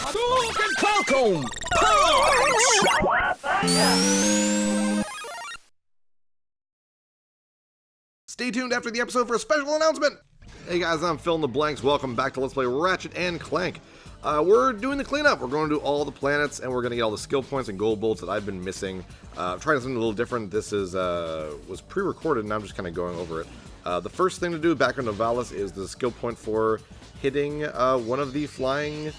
Hadouken Falcon! Punch! Stay tuned after the episode for a special announcement! Hey guys, I'm PhilInTheBlanks. Welcome back to Let's Play Ratchet and Clank. We're doing the cleanup. We're going to do all the planets, and we're going to get all the skill points and gold bolts that I've been missing. Trying something a little different. This is was pre-recorded, and I'm just kind of going over it. The first thing to do back on Novalis is the skill point for hitting one of the flying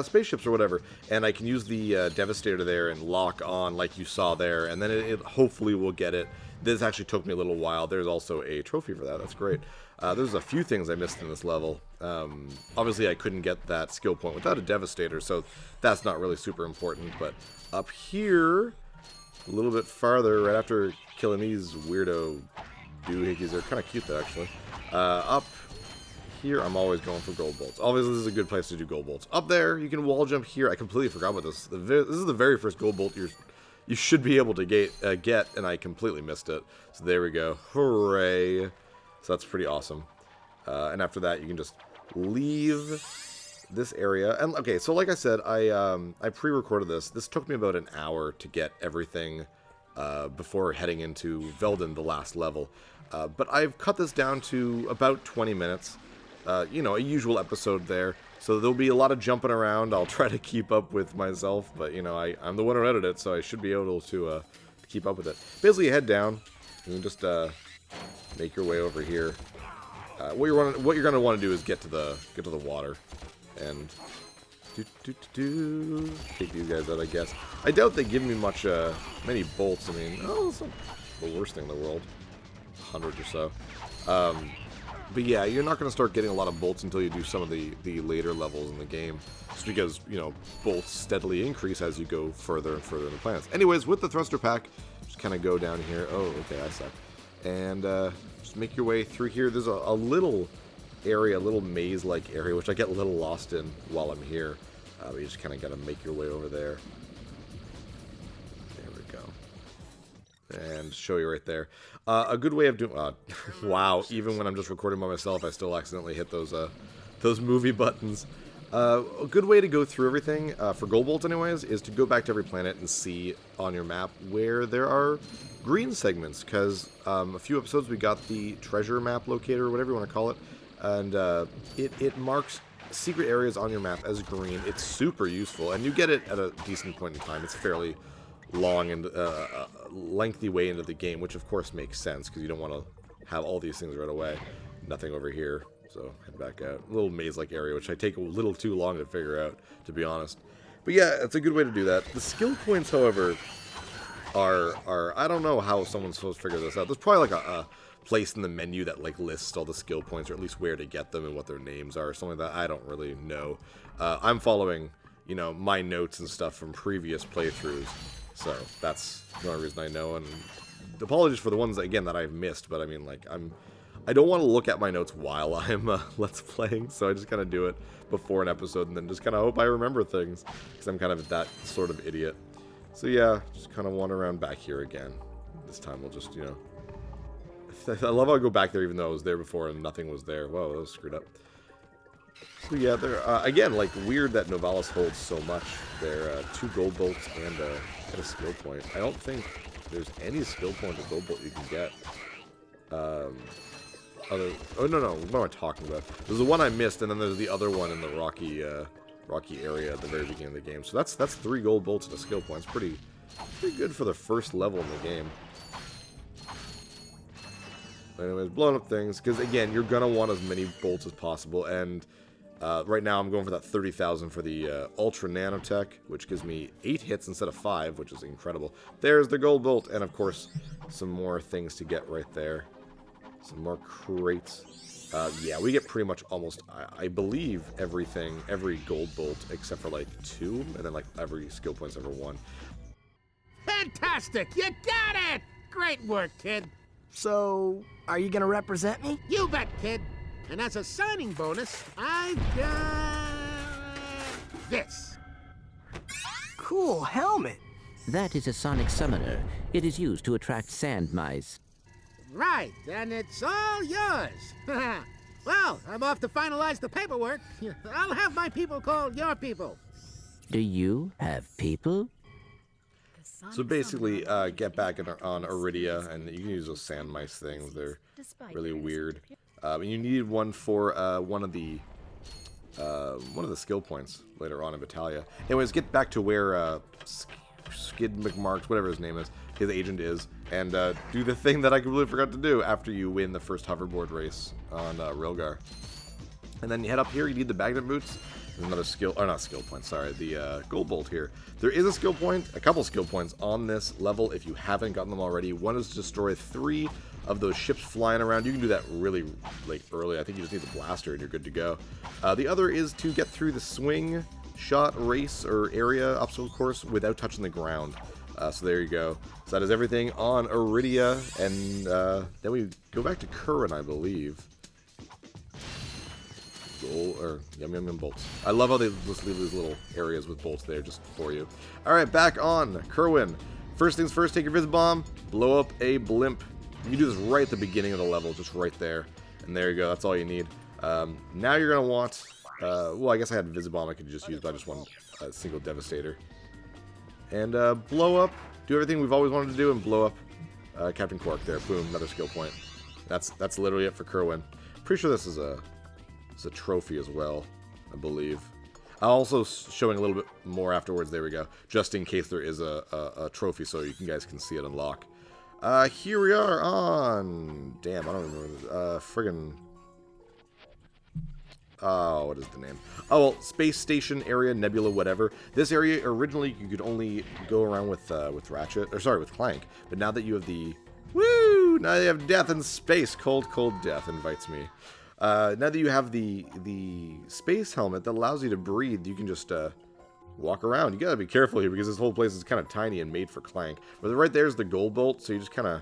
spaceships or whatever. And I can use the Devastator there and lock on like you saw there, and then it hopefully will get it. This actually took me a little while. There's also a trophy for that. That's great. There's a few things I missed in this level. Obviously, I couldn't get that skill point without a Devastator, so that's not really super important. But up here, a little bit farther, right after killing these weirdo doohickeys, they're kind of cute, though, actually. Up here, I'm always going for gold bolts. Obviously, this is a good place to do gold bolts. Up there, you can wall jump here. I completely forgot about this. This is the very first gold bolt you should be able to get, and I completely missed it. So there we go. Hooray. So that's pretty awesome. And after that, you can just leave this area. And okay, so like I said, I pre-recorded this. This took me about an hour to get everything before heading into Veldin, the last level. But I've cut this down to about 20 minutes. You know, a usual episode there. So there'll be a lot of jumping around. I'll try to keep up with myself, but you know, I'm the one who edited it, so I should be able to keep up with it. Basically, you head down, and you just make your way over here. What you're gonna want to do is get to the water, and take these guys out. I guess I doubt they give me many bolts. I mean, it's not the worst thing in the world, 100 or so. But yeah, you're not going to start getting a lot of bolts until you do some of the later levels in the game. Just because, you know, bolts steadily increase as you go further and further in the planets. Anyways, with the thruster pack, just kind of go down here. Oh, okay, I suck. And just make your way through here. There's a little area, a little maze-like area, which I get a little lost in while I'm here. But you just kind of got to make your way over there. There we go. And show you right there. A good way of doing... wow, even when I'm just recording by myself, I still accidentally hit those movie buttons. A good way to go through everything, for gold bolts anyways, is to go back to every planet and see on your map where there are green segments, because a few episodes we got the treasure map locator, or whatever you want to call it, and it marks secret areas on your map as green. It's super useful, and you get it at a decent point in time. It's fairly long and lengthy way into the game, which of course makes sense because you don't want to have all these things right away. Nothing over here, so head back out. A little maze-like area, which I take a little too long to figure out, to be honest. But yeah, it's a good way to do that. The skill points, however, are I don't know how someone's supposed to figure this out. There's probably like a place in the menu that like lists all the skill points, or at least where to get them and what their names are, or something like that. I don't really know. I'm following, you know, my notes and stuff from previous playthroughs. So that's the only reason I know, and apologies for the ones, again, that I've missed, but I mean, like, I don't want to look at my notes while I'm Let's Playing, so I just kind of do it before an episode, and then just kind of hope I remember things, because I'm kind of that sort of idiot. So yeah, just kind of wander around back here again. This time we'll just, you know, I love how I go back there even though I was there before and nothing was there. Whoa, that was screwed up. So yeah, they're, again, like, weird that Novalis holds so much. They're 2 gold bolts and a skill point. I don't think there's any skill point or gold bolt you can get. Oh, no, what am I talking about? There's the one I missed, and then there's the other one in the rocky area at the very beginning of the game. So that's 3 gold bolts and a skill point. It's pretty good for the first level in the game. Anyways, blowing up things, because again, you're gonna want as many bolts as possible, and right now I'm going for that 30,000 for the Ultra Nanotech, which gives me 8 hits instead of 5, which is incredible. There's the gold bolt, and of course, some more things to get right there. Some more crates. Yeah, we get pretty much almost, I believe, everything, every gold bolt, except for like 2, and then like every skill point's ever 1. Fantastic! You got it! Great work, kid. So, are you gonna represent me? You bet, kid. And as a signing bonus, I've got this. Cool helmet. That is a sonic summoner. It is used to attract sand mice. Right, and it's all yours. Well, I'm off to finalize the paperwork. I'll have my people call your people. Do you have people? So basically, get back on Iridia, and you can use those sand mice things. They're really weird. And you need one for one of the skill points later on in Vitalia. Anyways, get back to where Skid McMarks, whatever his name is, his agent is, and do the thing that I completely forgot to do after you win the first hoverboard race on Rilgar. And then you head up here. You need the magnet boots. There's another skill, or not skill point, sorry, the gold bolt here. There is a skill point, a couple skill points on this level if you haven't gotten them already. One is to destroy 3 of those ships flying around. You can do that really early. I think you just need the blaster and you're good to go. The other is to get through the swing shot race or area obstacle course without touching the ground. So there you go. So that is everything on Iridia, and then we go back to Curran, I believe. Or yum yum yum bolts. I love how they just leave these little areas with bolts there just for you. Alright, back on Kerwin. First things first, take your Visibomb, blow up a blimp. You do this right at the beginning of the level, just right there. And there you go, that's all you need. Now you're going to want, well, I guess I had Visibomb I could just use, but I just want a single Devastator. And blow up, do everything we've always wanted to do, and blow up Captain Qwark there. Boom, another skill point. That's literally it for Kerwin. Pretty sure this is a trophy as well, I believe. I'll also showing a little bit more afterwards. There we go. Just in case there is a trophy, so you guys can see it unlock. Here we are on... Damn, I don't remember. Friggin... Oh, what is the name? Oh, well, Space Station area, Nebula, whatever. This area, originally, you could only go around with Ratchet, or sorry, with Clank. But now that you have the... Woo! Now you have death in space. Cold, cold death invites me. Now that you have the space helmet that allows you to breathe, you can just walk around. You gotta be careful here because this whole place is kind of tiny and made for Clank. But right there's the gold bolt, so you just kind of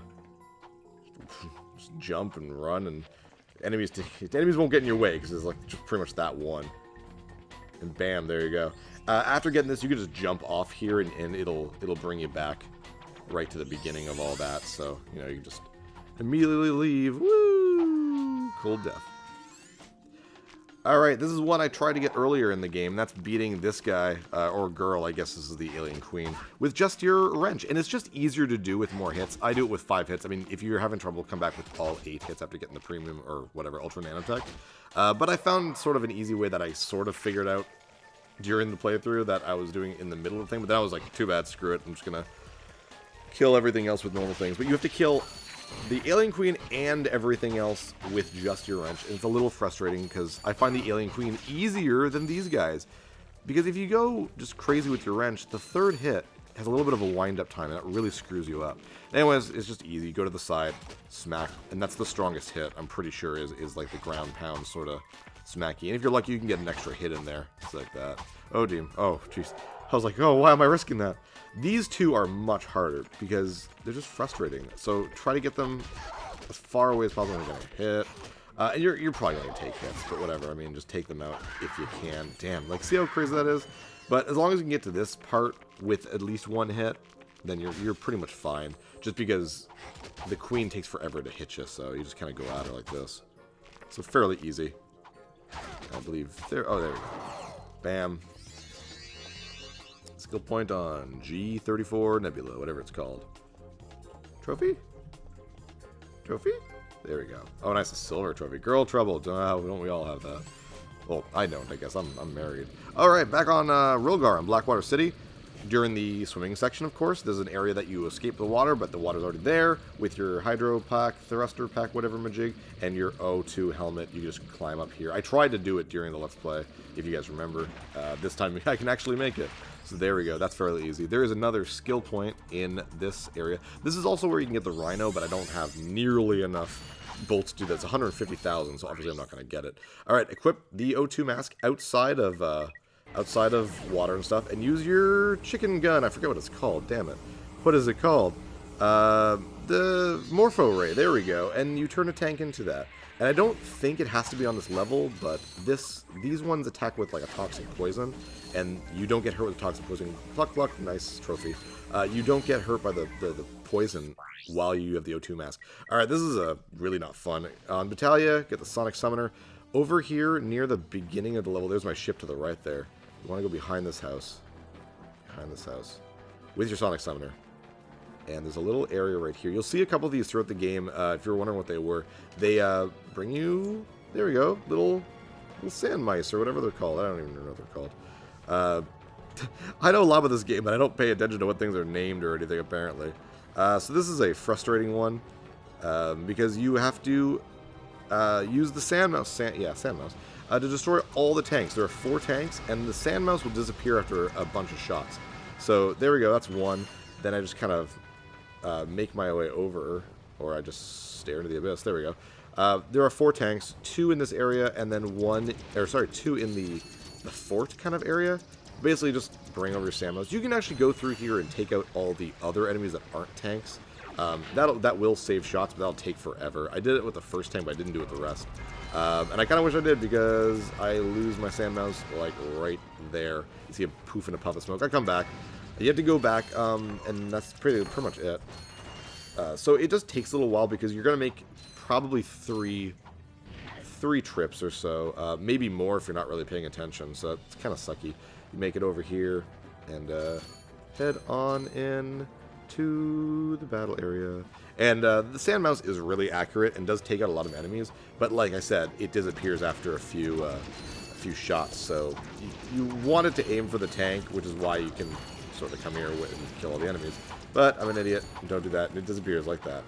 jump and run, and enemies won't get in your way because it's like just pretty much that one. And bam, there you go. After getting this, you can just jump off here, and it'll bring you back right to the beginning of all that. So you know you can just immediately leave. Woo! Cold death. Alright, this is one I tried to get earlier in the game. That's beating this guy, or girl, I guess this is the alien queen, with just your wrench. And it's just easier to do with more hits. I do it with 5 hits. I mean, if you're having trouble, come back with all 8 hits after getting the premium or whatever, Ultra Nanotech. But I found sort of an easy way that I sort of figured out during the playthrough that I was doing in the middle of the thing. But then I was like, too bad, screw it. I'm just going to kill everything else with normal things. But you have to kill the Alien Queen and everything else with just your wrench. And it's a little frustrating because I find the Alien Queen easier than these guys. Because if you go just crazy with your wrench, the 3rd hit has a little bit of a wind-up time, and that really screws you up. Anyways, it's just easy. Go to the side, smack, and that's the strongest hit, I'm pretty sure, is like the ground pound sort of smacky. And if you're lucky, you can get an extra hit in there. It's like that. Oh, damn. Oh, jeez. I was like, oh, why am I risking that? These two are much harder because they're just frustrating. So try to get them as far away as possible. You're going to hit. And you're probably going to take hits, but whatever. I mean, just take them out if you can. Damn, like, see how crazy that is? But as long as you can get to this part with at least 1 hit, then you're pretty much fine. Just because the queen takes forever to hit you, so you just kind of go at her like this. So fairly easy. I believe there. Oh, there we go. Bam. Skill point on G34 Nebula, whatever it's called. Trophy? Trophy? There we go. Oh, nice, a silver trophy. Girl trouble. Don't we all have that? Well, I don't, I guess. I'm married. Alright, back on Rilgar in Blackwater City. During the swimming section, of course, there's an area that you escape the water, but the water's already there with your hydro pack, thruster pack, whatever majig, and your O2 helmet. You just climb up here. I tried to do it during the Let's Play, if you guys remember. This time I can actually make it. So there we go. That's fairly easy. There is another skill point in this area. This is also where you can get the Rhino, but I don't have nearly enough bolts to do that. It's 150,000, so obviously I'm not going to get it. All right, equip the O2 mask outside of water and stuff, and use your chicken gun. I forget what it's called. Damn it. What is it called? The Morpho Ray. There we go. And you turn a tank into that. And I don't think it has to be on this level, but these ones attack with like a toxic poison, and you don't get hurt with toxic poison. Pluck, pluck, nice trophy. You don't get hurt by the poison while you have the O2 mask. Alright, this is really not fun. On Battalia, get the Sonic Summoner. Over here, near the beginning of the level, there's my ship to the right there. You want to go behind this house. behind this house with your Sonic Summoner. And there's a little area right here. You'll see a couple of these throughout the game. If you're wondering what they were, they bring you, there we go, little sand mice or whatever they're called. I don't even know what they're called. I know a lot about this game, but I don't pay attention to what things are named or anything, apparently. So this is a frustrating one because you have to use the sand mouse, to destroy all the tanks. There are 4 tanks, and the sand mouse will disappear after a bunch of shots. So there we go, that's one. Then I just kind of make my way over, or I just stare into the abyss. There we go. There are 4 tanks, 2 in this area, and then 2 in the fort kind of area. Basically, just bring over your sand mouse. You can actually go through here and take out all the other enemies that aren't tanks. That will save shots, but that'll take forever. I did it with the first tank, but I didn't do it with the rest. And I kind of wish I did because I lose my sand mouse like right there. You see a poof and a puff of smoke. I come back. You have to go back, and that's pretty much it. So it just takes a little while because you're going to make probably three trips or so, maybe more if you're not really paying attention. So it's kind of sucky. You make it over here and head on in to the battle area. And the sand mouse is really accurate and does take out a lot of enemies. But like I said, it disappears after a few shots. So you want it to aim for the tank, which is why you can sort of come here and kill all the enemies. But I'm an idiot and don't do that, and it disappears like that.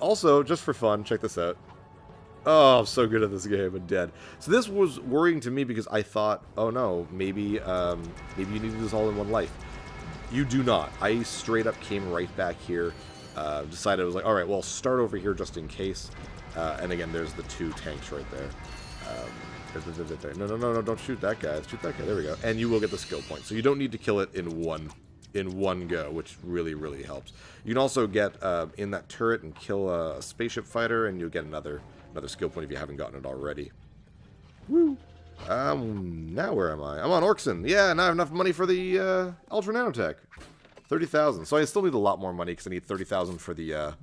Also, just for fun, check this out. Oh, I'm so good at this game and dead. So this was worrying to me because I thought, oh no, maybe you need to do this all in one life. You do not. I straight up came right back here. Decided I was like, all right, well, I'll start over here just in case. And again, there's the 2 tanks right there. No, don't shoot that guy. Shoot that guy. There we go. And you will get the skill point. So you don't need to kill it in one go, which really, really helps. You can also get in that turret and kill a spaceship fighter, and you'll get another skill point if you haven't gotten it already. Woo! Now where am I? I'm on Orkson. Yeah, and I have enough money for the Ultra Nanotech. 30,000. So I still need a lot more money because I need 30,000 for the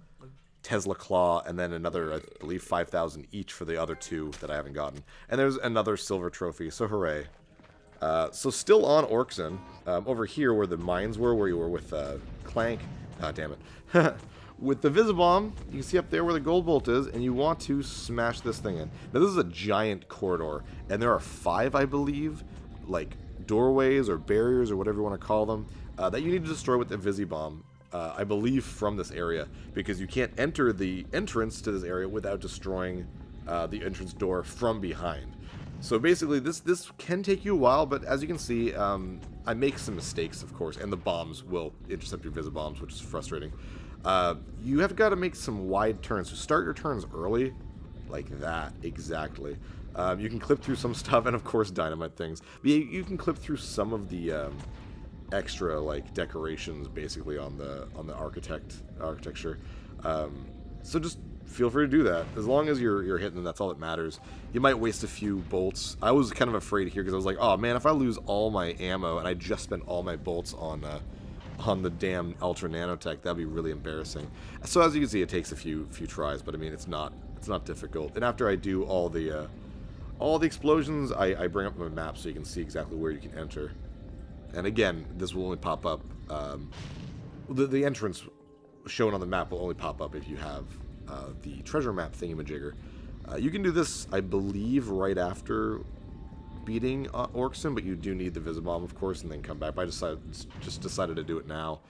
Tesla Claw, and then another, I believe, 5,000 each for the other 2 that I haven't gotten. And there's another silver trophy, so hooray. So still on Orkson, over here where the mines were, where you were with Clank. Ah, damn it. With the Visibomb, you can see up there where the gold bolt is, and you want to smash this thing in. Now, this is a giant corridor, and there are 5, I believe, like doorways or barriers or whatever you want to call them, that you need to destroy with the Visibomb, I believe, from this area, because you can't enter the entrance to this area without destroying the entrance door from behind. So basically, this can take you a while, but as you can see, I make some mistakes, of course, and the bombs will intercept your Visibombs, which is frustrating. You have got to make some wide turns, so start your turns early, like that, exactly. You can clip through some stuff, and of course dynamite things. But you can clip through some of the extra like decorations, basically on the architecture. So just feel free to do that. As long as you're hitting them, that's all that matters. You might waste a few bolts. I was kind of afraid here because I was like, oh man, if I lose all my ammo and I just spent all my bolts on the damn Ultra Nanotech, that'd be really embarrassing. So as you can see, it takes a few tries, but I mean, it's not difficult. And after I do all the explosions, I bring up my map so you can see exactly where you can enter. And again, this will only pop up. The entrance shown on the map will only pop up if you have the treasure map thingamajigger. You can do this, I believe, right after beating Orkson, but you do need the Visibomb, of course, and then come back. But I just decided to do it now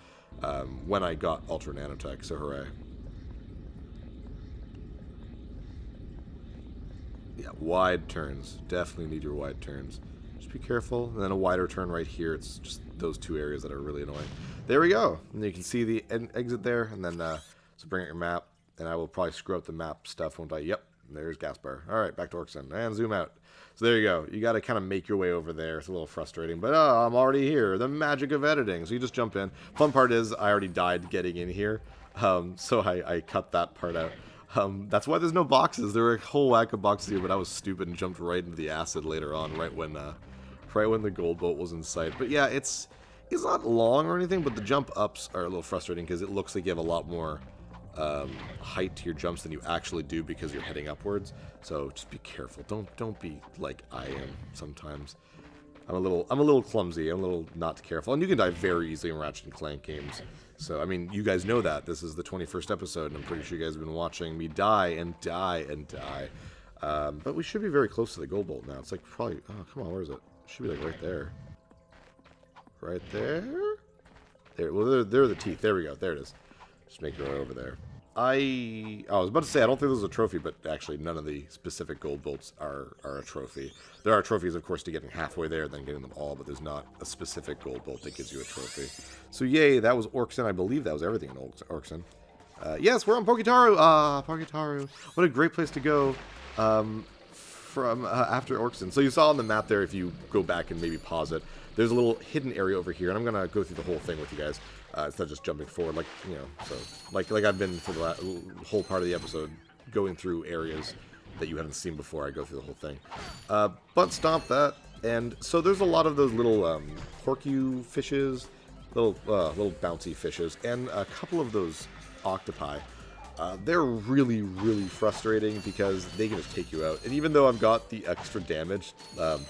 when I got Ultra Nanotech, so hooray. Yeah, wide turns. Definitely need your wide turns. Just be careful. And then a wider turn right here. It's just those 2 areas that are really annoying. There we go. And you can see the exit there. And then, so bring out your map. And I will probably screw up the map stuff, won't I? Yep. There's Gaspar. All right, back to Orkson. And zoom out. So there you go. You got to kind of make your way over there. It's a little frustrating. But, oh, I'm already here. The magic of editing. So you just jump in. Fun part is I already died getting in here. So I cut that part out. That's why there's no boxes. There were a whole whack of boxes here, but I was stupid and jumped right into the acid later on, right when the gold bolt was in sight. But yeah, it's not long or anything, but the jump ups are a little frustrating because it looks like you have a lot more height to your jumps than you actually do because you're heading upwards. So just be careful. Don't be like I am sometimes. I'm a little clumsy. I'm a little not careful. And you can die very easily in Ratchet and Clank games. So, I mean, you guys know that. This is the 21st episode, and I'm pretty sure you guys have been watching me die and die and die. But we should be very close to the gold bolt now. It's like probably... Oh, come on, where is it? It should be like right there. Right there? There. Well, there are the teeth. There we go. There it is. Just make it right over there. I was about to say, I don't think this is a trophy, but actually none of the specific gold bolts are a trophy. There are trophies, of course, to getting halfway there, then getting them all, but there's not a specific gold bolt that gives you a trophy. So yay, that was Orkson. I believe that was everything in Orkson. Yes, we're on Poketaru. Poketaru. What a great place to go from after Orkson. So you saw on the map there, if you go back and maybe pause it, there's a little hidden area over here, and I'm going to go through the whole thing with you guys. Instead of just jumping forward, like, you know, so, like I've been for the whole part of the episode, going through areas that you haven't seen before. I go through the whole thing. But stomp that, and so there's a lot of those little porcu fishes, little bouncy fishes, and a couple of those octopi. They're really, really frustrating because they can just take you out. And even though I've got the extra damage, the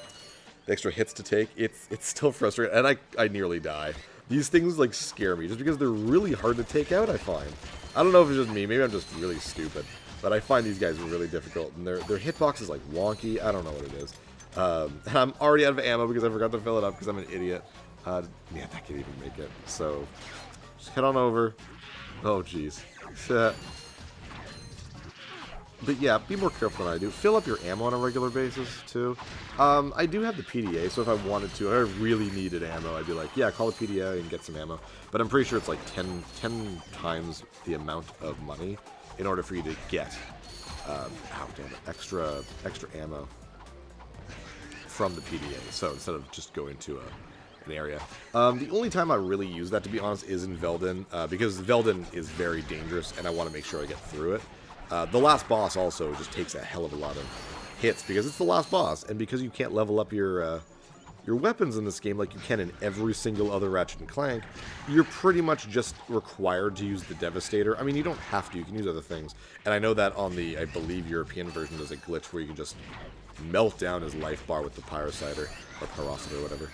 extra hits to take, it's still frustrating, and I nearly die. These things, like, scare me, just because they're really hard to take out, I find. I don't know if it's just me, maybe I'm just really stupid, but I find these guys really difficult, and their hitbox is, like, wonky. I don't know what it is. And I'm already out of ammo because I forgot to fill it up because I'm an idiot. Yeah, that can't even make it. So, just head on over. Oh, jeez. But yeah, be more careful than I do. Fill up your ammo on a regular basis, too. I do have the PDA, so if I wanted to, and I really needed ammo, I'd be like, yeah, call the PDA and get some ammo. But I'm pretty sure it's like 10 times the amount of money in order for you to get, extra ammo from the PDA. So instead of just going to an area. The only time I really use that, to be honest, is in Veldin, because Veldin is very dangerous, and I want to make sure I get through it. The last boss also just takes a hell of a lot of hits because it's the last boss, and because you can't level up your weapons in this game like you can in every single other Ratchet and Clank, you're pretty much just required to use the Devastator. I mean, you don't have to, you can use other things. And I know that on the, I believe, European version, there's a glitch where you can just melt down his life bar with the Pyrocider, or Pyrocid, or whatever.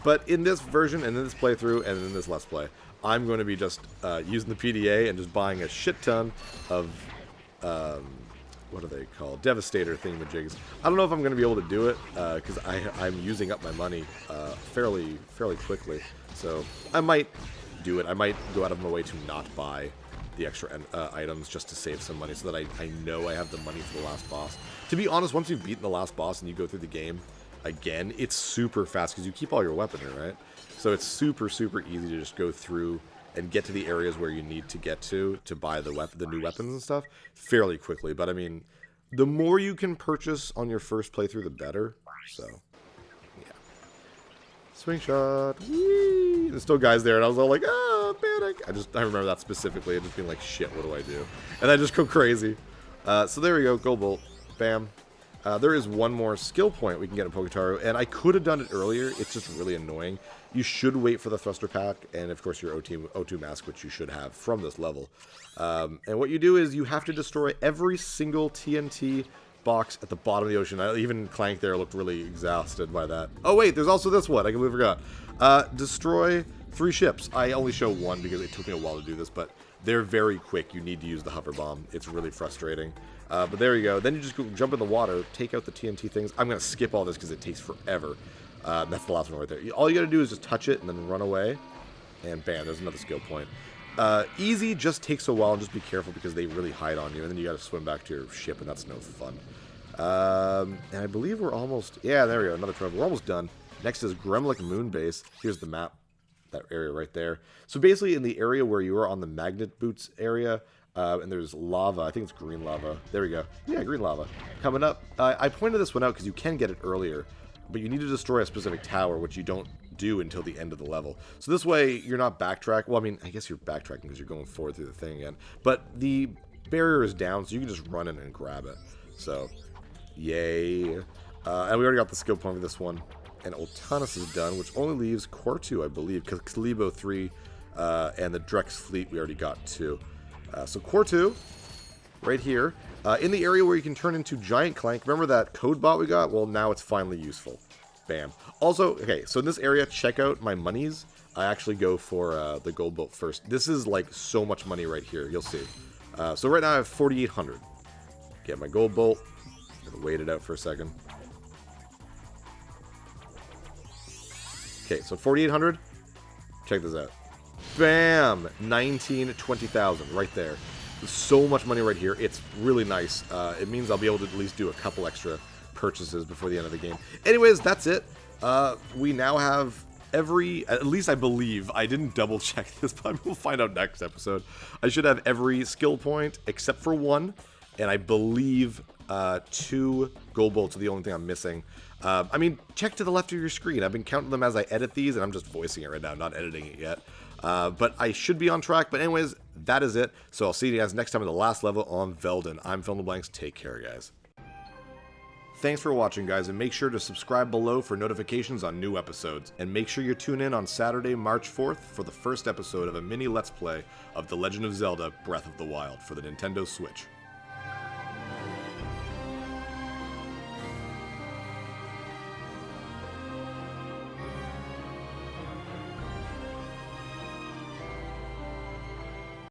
But in this version, and in this playthrough, and in this Let's Play, I'm going to be just using the PDA and just buying a shit ton of, what are they called? Devastator thingamajigs. I don't know if I'm going to be able to do it, because I'm using up my money fairly quickly. So I might do it. I might go out of my way to not buy the extra items just to save some money so that I know I have the money for the last boss. To be honest, once you've beaten the last boss and you go through the game again, it's super fast because you keep all your weaponry, right? So it's super easy to just go through and get to the areas where you need to get to buy the new weapons and stuff fairly quickly. But I mean, the more you can purchase on your first playthrough, the better. So, yeah. Swing shot. Whee! There's still guys there, and I was all like, oh, panic. I remember that specifically, and just being like, shit, what do I do? And I just go crazy. So there we go, gold bolt. Bam. There is one more skill point we can get in Poketaru, and I could have done it earlier. It's just really annoying. You should wait for the thruster pack, and of course your O2 mask, which you should have from this level. And what you do is you have to destroy every single TNT box at the bottom of the ocean. Even Clank there looked really exhausted by that. Oh wait, there's also this one. I completely forgot. Destroy 3 ships. I only show 1 because it took me a while to do this, but they're very quick. You need to use the hover bomb. It's really frustrating. But there you go. Then you just go jump in the water, take out the TNT things. I'm going to skip all this because it takes forever. That's the last one right there. All you got to do is just touch it and then run away. And bam, there's another skill point. Easy just takes a while, and just be careful because they really hide on you. And then you got to swim back to your ship, and that's no fun. And I believe we're almost... Yeah, there we go. Another trophy. We're almost done. Next is Gremlik Moon Base. Here's the map. That area right there. So basically in the area where you are on the magnet boots area, and there's lava. I think it's green lava. There we go. Yeah, green lava. Coming up. I pointed this one out because you can get it earlier, but you need to destroy a specific tower, which you don't do until the end of the level. So this way you're not backtracking. Well, I mean, I guess you're backtracking because you're going forward through the thing again. But the barrier is down, so you can just run in and grab it. So, yay. And we already got the skill point for this one. And Ultanus is done, which only leaves Core 2, I believe, because Kalibo 3 and the Drek's fleet we already got 2. So Core 2, right here, in the area where you can turn into Giant Clank. Remember that code bot we got? Well, now it's finally useful. Bam. Also, okay, so in this area, check out my monies. I actually go for the gold bolt first. This is like so much money right here. You'll see. So right now I have 4,800. Get my gold bolt. Gonna wait it out for a second. Okay, so 4,800. Check this out. Bam! 20,000 right there. So much money right here. It's really nice. It means I'll be able to at least do a couple extra purchases before the end of the game. Anyways, that's it. We now have at least I believe, I didn't double check this, but we'll find out next episode. I should have every skill point except for one, and I believe 2 gold bolts are the only thing I'm missing. I mean, check to the left of your screen. I've been counting them as I edit these, and I'm just voicing it right now, not editing it yet. But I should be on track. But anyways, that is it. So I'll see you guys next time in the last level on Velden. I'm PhilInTheBlanks. Take care, guys. Thanks for watching, guys, and make sure to subscribe below for notifications on new episodes. And make sure you tune in on Saturday, March 4th for the first episode of a mini Let's Play of The Legend of Zelda Breath of the Wild for the Nintendo Switch.